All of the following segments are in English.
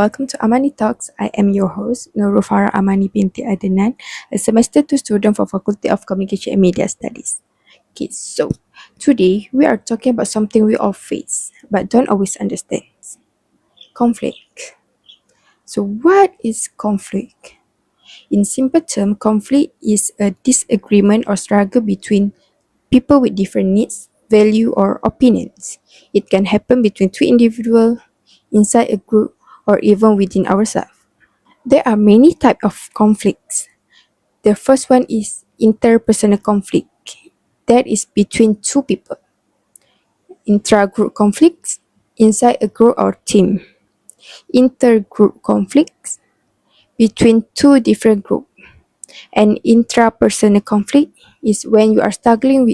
welcome to Amani Talks. I am your host, Nurufara Amani binti Adnan, a semester 2 student for Faculty of Communication and Media Studies. Okay, so today we are talking about something we all face but don't always understand. Conflict. So what is conflict? In simple terms, conflict is a disagreement or struggle between people with different needs, value, or opinions. It can happen between two individuals, inside a group, or even within ourselves. There are many types of conflicts. The first one is interpersonal conflict. That is between two people. Intra-group conflicts, inside a group or team. Intergroup conflicts, between two different groups. And intrapersonal conflict is when you are struggling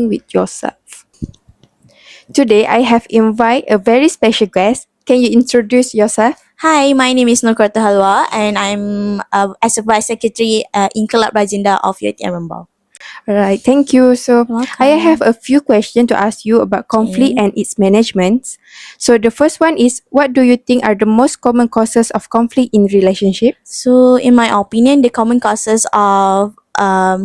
with yourself. Today I have invited a very special guest. Can you introduce yourself? Hi, my name is Nurkota Halwa and I'm as a Vice Secretary in Kelab Razinda of UiTM Rembau. Alright, thank you. So I have a few questions to ask you about conflict Okay. and its management. So the first one is, what do you think are the most common causes of conflict in relationships? So, in my opinion, the common causes of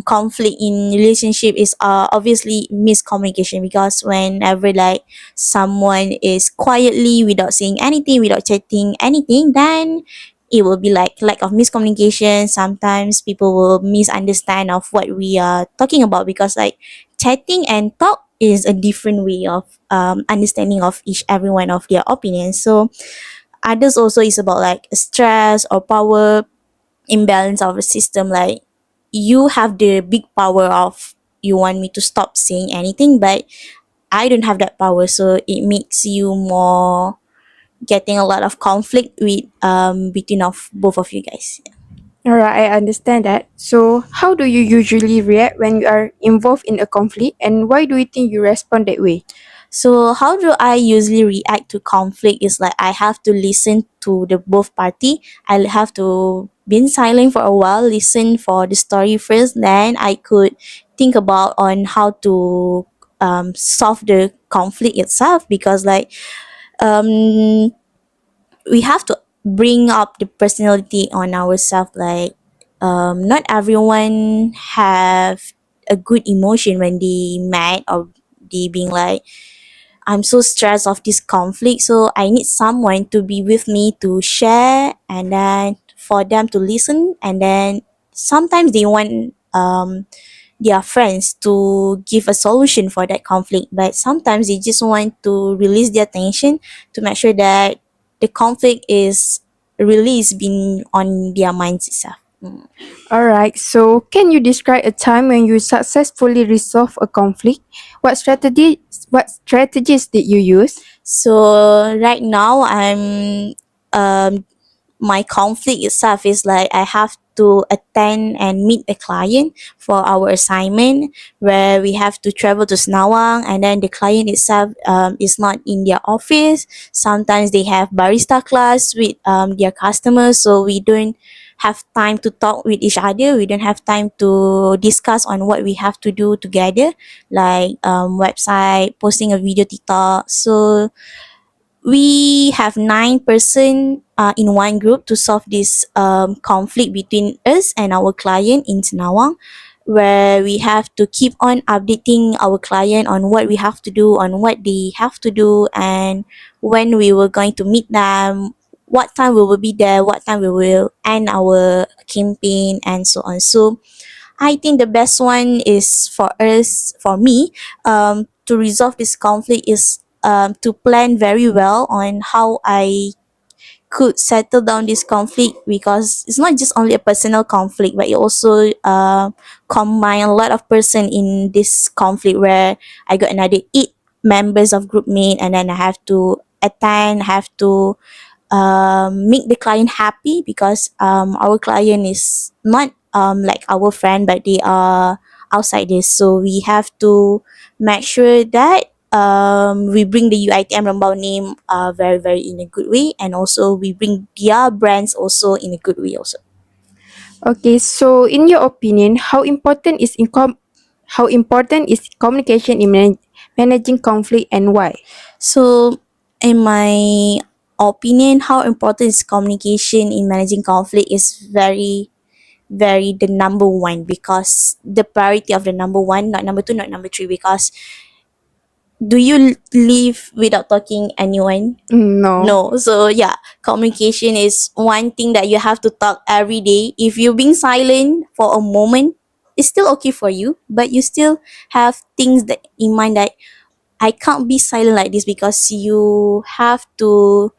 conflict in relationship is obviously miscommunication, because whenever like someone is quietly without saying anything, without chatting anything, then it will be like lack of miscommunication. Sometimes people will misunderstand of what we are talking about, because like chatting and talk is a different way of understanding of each everyone of their opinions. So others also is about like stress or power imbalance of a system. Like you have the big power of you want me to stop saying anything, but I don't have that power, so it makes you more getting a lot of conflict with between of both of you guys. Alright, I understand that. So how do you usually react when you are involved in a conflict, and why do you think you respond that way? So how do I usually react to conflict is like I have to listen to the both party. I have to be silent for a while, listen for the story first, then I could think about on how to solve the conflict itself, because like um we have to bring up the personality on ourselves. Like not everyone have a good emotion when they mad or they being like I'm so stressed of this conflict, so I need someone to be with me to share, and then for them to listen, and then sometimes they want their friends to give a solution for that conflict, but sometimes they just want to release their tension to make sure that the conflict is released being on their minds itself. Alright, so can you describe a time when you successfully resolved a conflict? What strategies did you use? So right now um my conflict itself is like I have to attend and meet a client for our assignment, where we have to travel to Senawang, and then the client itself is not in their office. Sometimes they have barista class with their customers, so we don't have time to talk with each other. We don't have time to discuss on what we have to do together, like website, posting a video TikTok. So we have 9 person in one group to solve this conflict between us and our client in Senawang, where we have to keep on updating our client on what we have to do, on what they have to do, and when we were going to meet them, what time we will be there, what time we will end our campaign, and so on. So I think the best one is for us, for me, to resolve this conflict is to plan very well on how I could settle down this conflict, because it's not just only a personal conflict, but it also combine a lot of person in this conflict, where I got another 8 members of group mate, and then I have to attend, have to make the client happy, because our client is not like our friend, but they are outsiders. So we have to make sure that we bring the UITM Rambau name very, very in a good way, and also we bring their brands also in a good way also. Okay, so in your opinion, how important is communication in managing conflict, and why? So in my opinion, how important is communication in managing conflict is very the number one, because the priority of the number one, not number two, not number three, because do you live without talking anyone? No. No. So yeah, communication is one thing that you have to talk every day. If you're being silent for a moment, it's still okay for you, but you still have things that in mind that I can't be silent like this, because you have to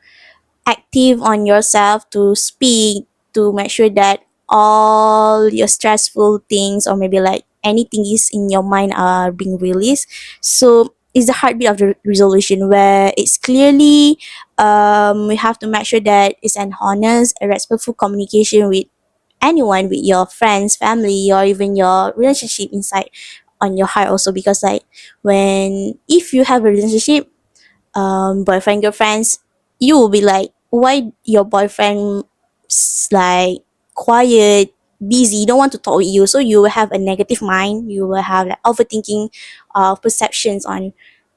active on yourself to speak, to make sure that all your stressful things or maybe like anything is in your mind are being released. So it's the heartbeat of the resolution, where it's clearly we have to make sure that it's an honest a respectful communication with anyone, with your friends, family, or even your relationship inside on your heart also, because like when if you have a relationship, boyfriend girlfriends, you will be like, why your boyfriend like quiet, busy, don't want to talk with you, so you will have a negative mind, you will have like overthinking perceptions on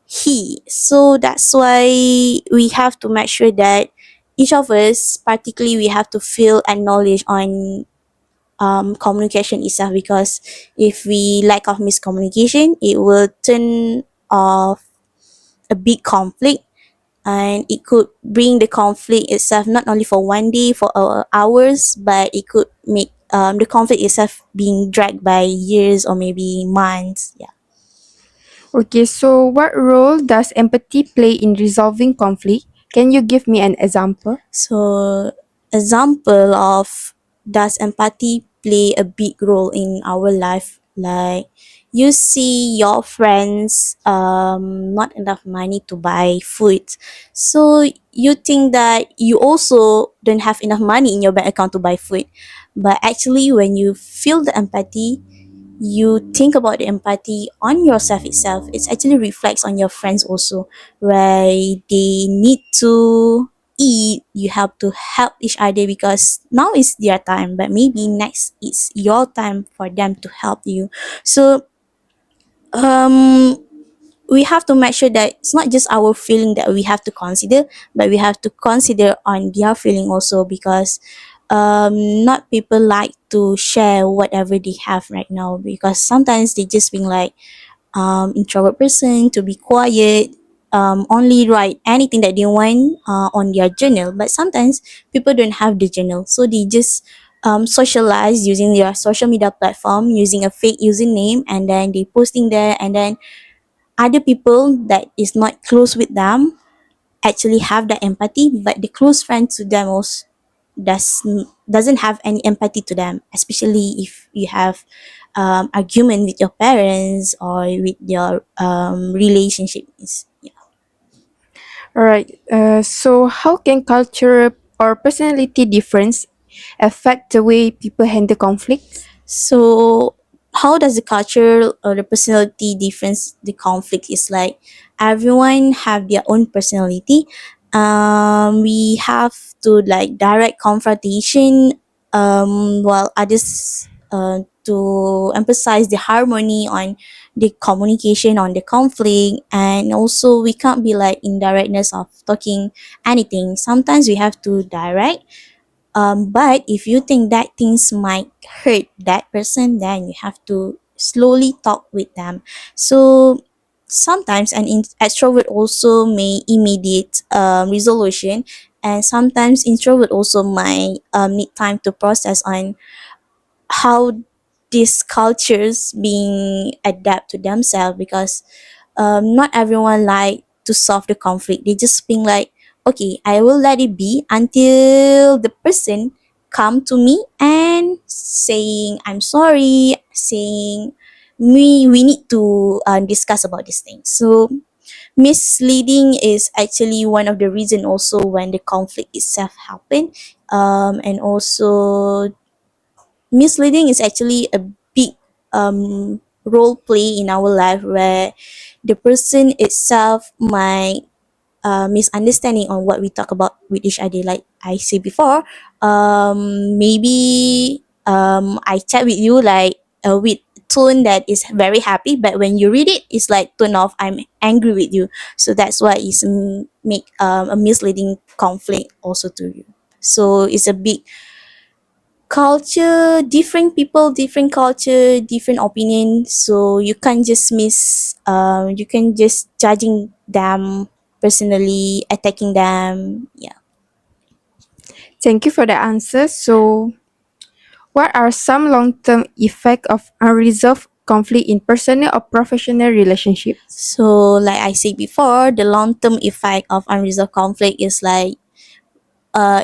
he. So that's why we have to make sure that each of us particularly we have to feel acknowledged on communication itself, because if we lack of miscommunication, it will turn off a big conflict, and it could bring the conflict itself not only for one day, for hours, but it could make the conflict itself being dragged by years or maybe months. Yeah. Okay, so what role does empathy play in resolving conflict? Can you give me an example? So, example of does empathy play a big role in our life? Like you see your friends not enough money to buy food, so you think that you also don't have enough money in your bank account to buy food, but actually when you feel the empathy, you think about the empathy on yourself itself, it actually reflects on your friends also, where they need to eat, you have to help each other, because now is their time but maybe next is your time for them to help you. So um we have to make sure that it's not just our feeling that we have to consider, but we have to consider on their feeling also, because not people like to share whatever they have right now, because sometimes they just being like introvert person to be quiet, only write anything that they want on their journal, but sometimes people don't have the journal, so they just socialize using their social media platform using a fake username, and then they posting there, and then other people that is not close with them actually have that empathy, but the close friends to them also doesn't have any empathy to them, especially if you have argument with your parents or with your relationships. Yeah. Alright, so how can culture or personality difference affect the way people handle conflicts? So how does the culture or the personality difference the conflict is like everyone have their own personality. We have to like direct confrontation, while others to emphasize the harmony on the communication on the conflict, and also we can't be like indirectness of talking anything, sometimes we have to direct, but if you think that things might hurt that person, then you have to slowly talk with them. So sometimes an extrovert also may immediate resolution, and sometimes introvert also might need time to process on how these cultures being adapt to themselves, because not everyone like to solve the conflict, they just being like, okay, I will let it be until the person come to me and saying I'm sorry, saying we need to discuss about this thing. So misleading is actually one of the reason also when the conflict itself happen, and also misleading is actually a big role play in our life, where the person itself might misunderstanding on what we talk about with each other, like I said before. Maybe I chat with you like with tone that is very happy, but when you read it, it's like tone of I'm angry with you. So that's why it's make a misleading conflict also to you. So it's a big culture, different people, different culture, different opinion. So you can't just you can just judging them personally, attacking them. Yeah. Thank you for the answer. So, what are some long-term effects of unresolved conflict in personal or professional relationships? So like I said before, the long term effect of unresolved conflict is like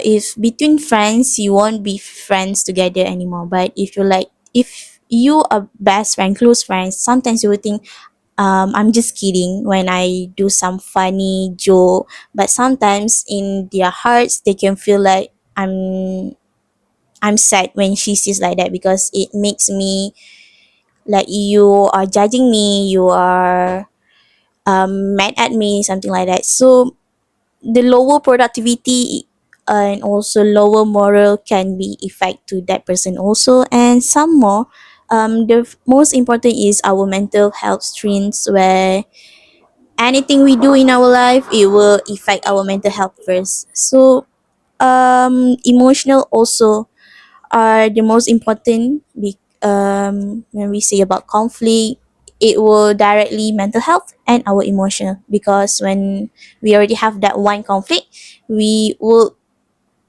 if between friends you won't be friends together anymore. But if you are best friend, close friends, sometimes you will think I'm just kidding when I do some funny joke, but sometimes in their hearts they can feel like I'm sad when she sees like that, because it makes me like you are judging me, you are mad at me, something like that. So the lower productivity and also lower moral can be effect to that person also. And some more, most important is our mental health strains, where anything we do in our life, it will affect our mental health first. So emotional also are the most important. When we say about conflict, it will directly mental health and our emotional, because when we already have that one conflict, we will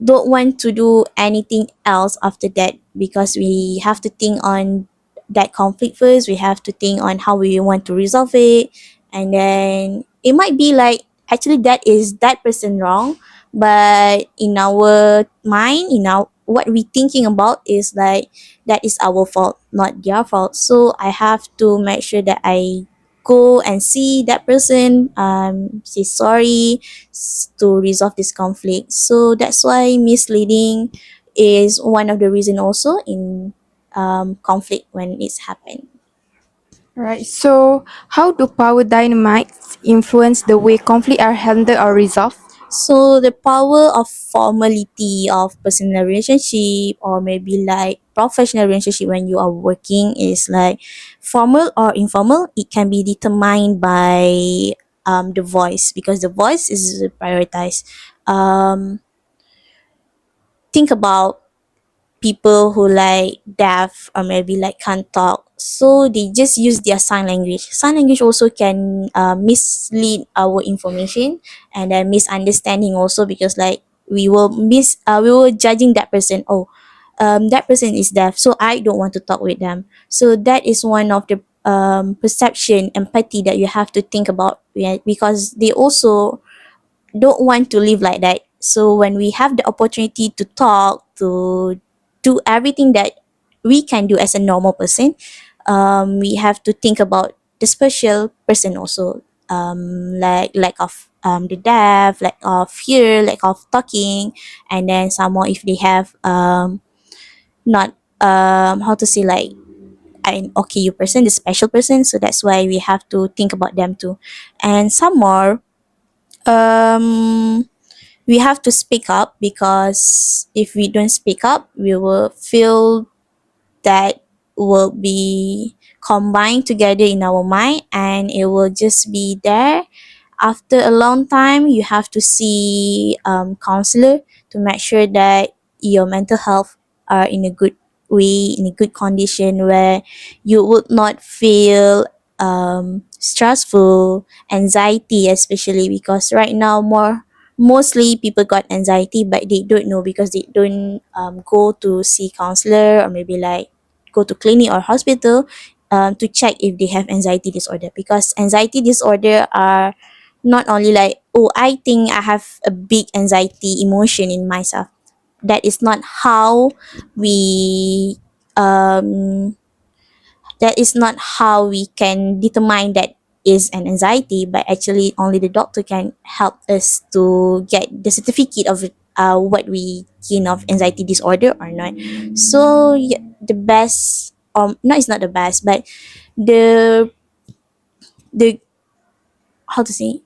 don't want to do anything else after that, because we have to think on that conflict first. We have to think on how we want to resolve it, and then it might be like actually that is that person wrong, but in our mind, in our what we thinking about is like that is our fault, not their fault. So I have to make sure that I go and see that person, say sorry, to resolve this conflict. So that's why misleading is one of the reason also in conflict when it's happened. Right. So, how do power dynamics influence the way conflict are handled or resolved? So the power of formality of personal relationship, or maybe like professional relationship when you are working, is like formal or informal. It can be determined by the voice, because the voice is prioritized. Um, think about people who like deaf or maybe like can't talk, so they just use their sign language also can mislead our information, and then misunderstanding also, because like we will judging that person. Oh, that person is deaf, so I don't want to talk with them. So that is one of the perception empathy that you have to think about, yeah, because they also don't want to live like that. So when we have the opportunity to talk, to do everything that we can do as a normal person, we have to think about the special person also, like lack of the deaf, lack of hear, lack of talking, and then some more if they have not how to say like an OKU person, the special person. So that's why we have to think about them too. And some more, um we have to speak up, because if we don't speak up, we will feel that will be combined together in our mind, and it will just be there. After a long time, you have to see counselor to make sure that your mental health are in a good way, in a good condition, where you would not feel stressful, anxiety, especially because right now mostly people got anxiety, but they don't know because they don't go to see counselor, or maybe like go to clinic or hospital to check if they have anxiety disorder, because anxiety disorder are not only like, oh, I think I have a big anxiety emotion in myself. That is not how we um that is not how we can determine that is an anxiety, but actually only the doctor can help us to get the certificate of what we gain of anxiety disorder or not. So yeah, the best, no, it's not the best, but the the how to say,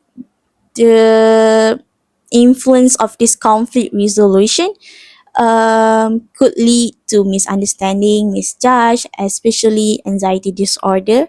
the influence of this conflict resolution, could lead to misunderstanding, misjudge, especially anxiety disorder.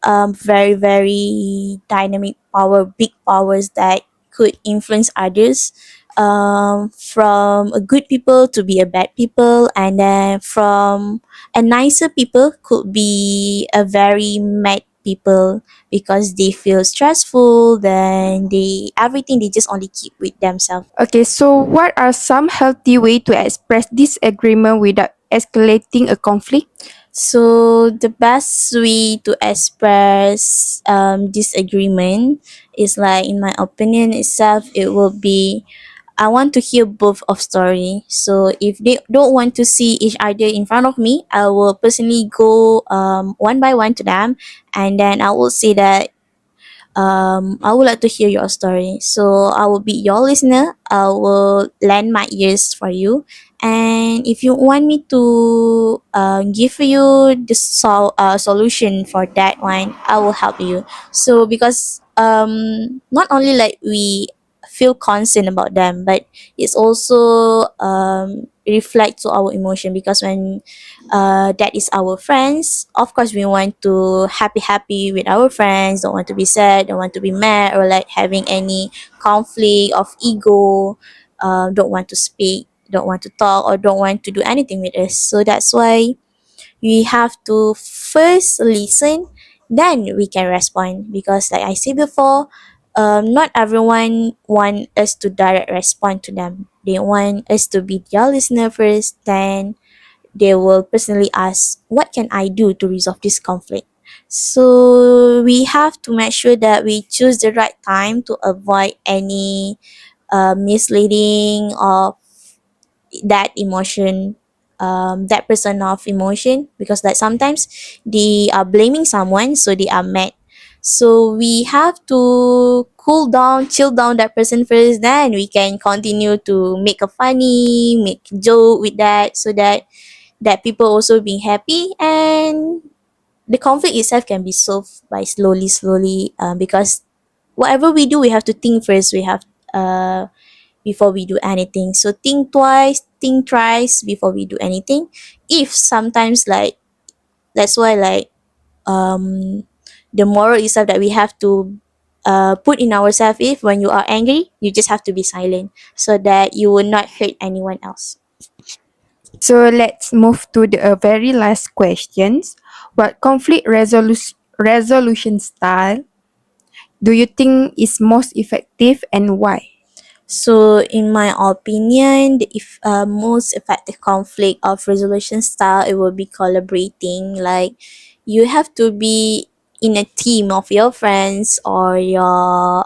Very, very dynamic power, big powers that could influence others, from a good people to be a bad people, and then from a nicer people could be a very mad people because they feel stressful, then they everything they just only keep with themselves. Okay, so what are some healthy way to express disagreement without escalating a conflict? So the best way to express disagreement is like, in my opinion itself, it will be, I want to hear both of story. So if they don't want to see each other in front of me, I will personally go one by one to them, and then I will say that I would like to hear your story. So I will be your listener. I will lend my ears for you. And if you want me to give you the solution for that one, I will help you. So because not only like we feel concerned about them, but it's also reflect to our emotion, because when that is our friends, of course we want to happy with our friends, don't want to be sad, don't want to be mad, or like having any conflict of ego, don't want to speak, don't want to talk, or don't want to do anything with us. So that's why we have to first listen, then we can respond, because like I said before, not everyone want us to direct respond to them. They want us to be their listener first, then they will personally ask, what can I do to resolve this conflict? So we have to make sure that we choose the right time to avoid any misleading of that emotion, that person of emotion, because like sometimes they are blaming someone, so they are mad. So we have to cool down, chill down that person first, then we can continue to make a funny, make joke with that, so that people also being happy, and the conflict itself can be solved by slowly, because whatever we do, we have to think first, we have before we do anything. So think twice, think thrice before we do anything. If sometimes like, that's why like, um the moral itself that we have to put in ourselves, if when you are angry, you just have to be silent so that you will not hurt anyone else. So let's move to the very last questions. What resolution style do you think is most effective and why? So, in my opinion, the most effective conflict of resolution style, it will be collaborating. Like, you have to be in a team of your friends, or your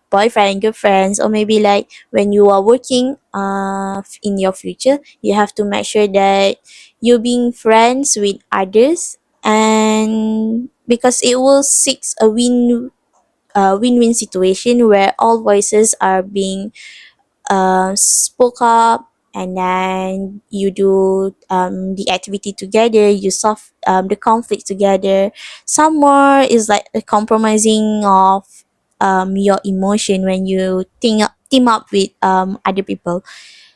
boyfriend, girlfriends, or maybe like when you are working in your future, you have to make sure that you're being friends with others, and because it will seek a win-win situation where all voices are being spoke up, and then you do the activity together, you solve the conflict together. Some more is like a compromising of your emotion when you team up with other people,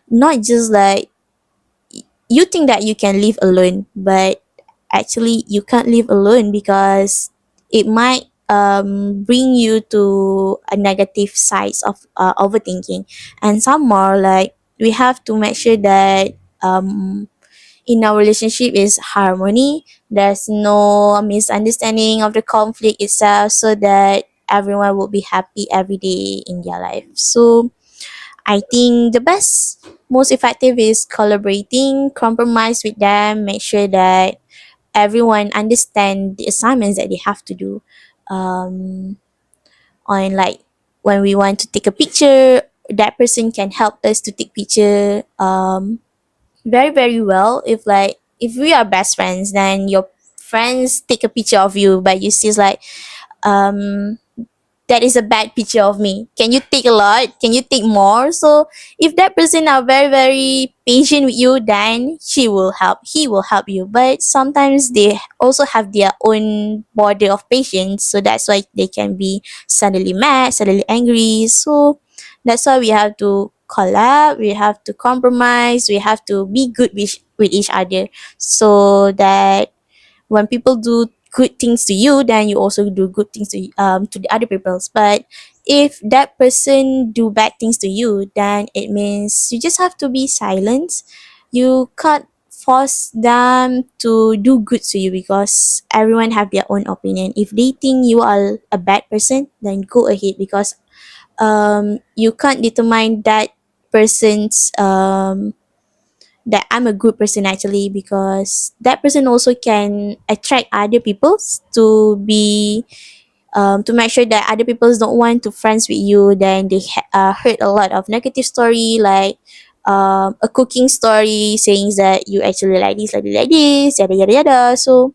not just like you think that you can live alone, but actually you can't live alone, because it might bring you to a negative sides of overthinking. And some more like, we have to make sure that in our relationship is harmony, there's no misunderstanding of the conflict itself, so that everyone will be happy every day in their life. So I think the best, most effective is collaborating, compromise with them, make sure that everyone understand the assignments that they have to do. Um, on like, when we want to take a picture, that person can help us to take picture very, very well. If like, if we are best friends, then your friends take a picture of you, but you still like, um that is a bad picture of me, can you take a lot, can you take more? So if that person are very, very patient with you, then he will help you. But sometimes they also have their own border of patience, so that's why they can be suddenly mad, suddenly angry. So that's why we have to collab, we have to compromise, we have to be good with each other, so that when people do good things to you, then you also do good things to the other peoples. But if that person do bad things to you, then it means you just have to be silent. You can't force them to do good to you, because everyone have their own opinion. If they think you are a bad person, then go ahead, because you can't determine that person's that I'm a good person actually, because that person also can attract other peoples to be to make sure that other peoples don't want to friends with you. Then they heard a lot of negative story, like a cooking story saying that you actually like this, yada yada yada. So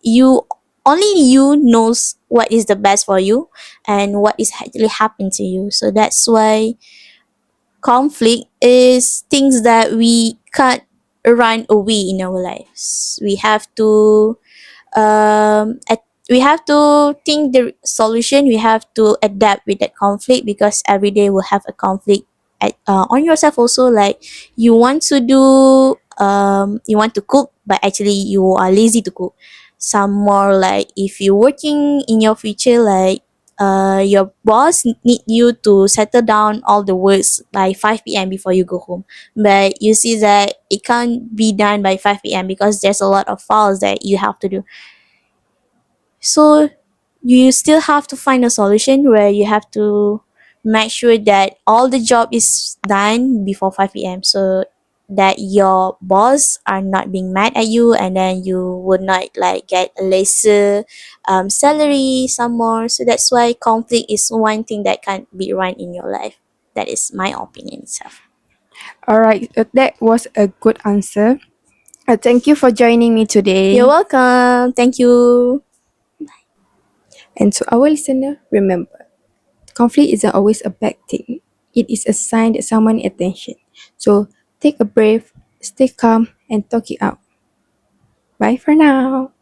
you only you knows what is the best for you and what is actually happened to you. So that's why conflict is things that we can't run away in our lives. We have to we have to think the solution. We have to adapt with that conflict, because every day we'll have a conflict on yourself also. Like you want to do you want to cook, but actually you are lazy to cook. Some more like if you're working in your future, like your boss need you to settle down all the works by 5 p.m. before you go home, but you see that it can't be done by 5 p.m. because there's a lot of files that you have to do. So you still have to find a solution where you have to make sure that all the job is done before 5 p.m., so that your boss are not being mad at you, and then you would not like get a lesser salary some more. So that's why conflict is one thing that can't be run in your life. That is my opinion itself. All right, that was a good answer. Thank you for joining me You're today. welcome. Thank you. And to our listener, remember, conflict isn't always a bad thing. It is a sign that someone needs attention. So take a breath, stay calm, and talk it out. Bye for now.